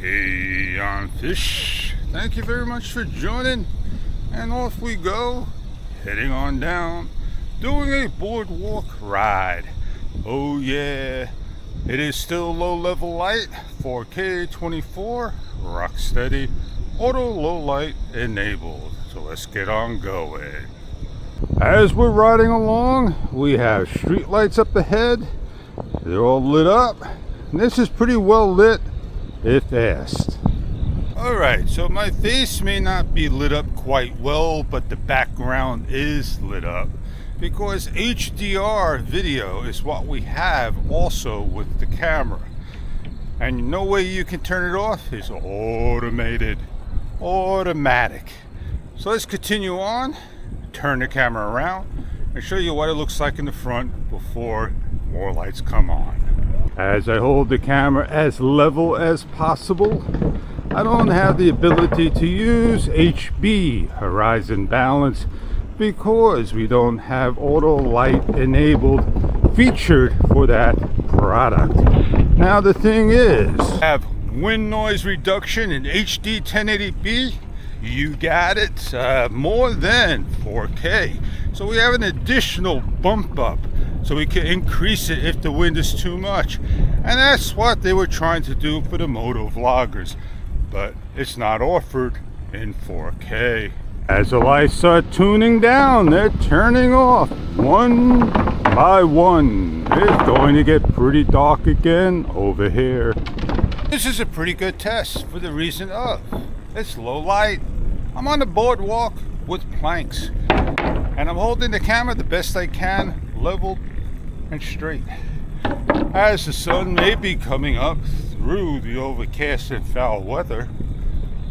Hey, I'm Fish. Thank you very much for joining. And off we go, heading on down, doing a boardwalk ride. Oh yeah, it is still low level light, 4K 24, rock steady, auto low light enabled. So let's get on going. As we're riding along, we have street lights up ahead. They're all lit up. And this is pretty well lit if asked. Alright, so my face may not be lit up quite well, but the background is lit up because HDR video is what we have also with the camera. And no way you can turn it off. It's automatic. So let's continue on, turn the camera around, and show you what it looks like in the front before more lights come on. As I hold the camera as level as possible, I don't have the ability to use HB, horizon balance, because we don't have auto light enabled featured for that product. Now the thing is, have wind noise reduction in HD 1080p. You got it, more than 4K. So we have an additional bump up, so we can increase it if the wind is too much. And that's what they were trying to do for the moto vloggers, but it's not offered in 4K. As the lights start tuning down, they're turning off one by one. It's going to get pretty dark again over here. This is a pretty good test for the reason of it's low light. I'm on the boardwalk with planks, and I'm holding the camera the best I can, leveled and straight. As the sun may be coming up through the overcast and foul weather,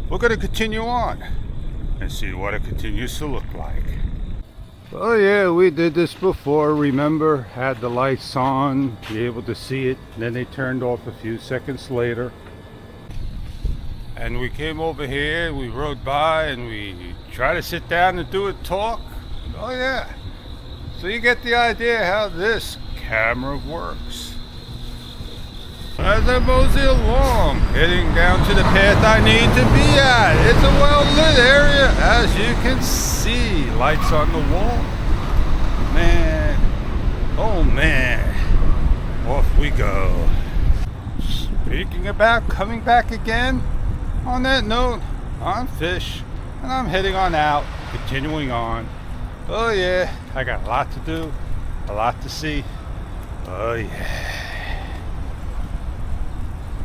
we're going to continue on and see what it continues to look like. Oh yeah, we did this before, remember? Had the lights on, be able to see it, and then they turned off a few seconds later. And we came over here, we rode by, and we tried to sit down and do a talk. Oh yeah, so you get the idea how this camera works. As I mosey along, heading down to the path I need to be at. It's a well-lit area, as you can see. Lights on the wall. Man, oh man, off we go. Speaking about coming back again, on that note, I'm Fish, and I'm heading on out, continuing on. Oh yeah, I got a lot to do, a lot to see. Oh yeah.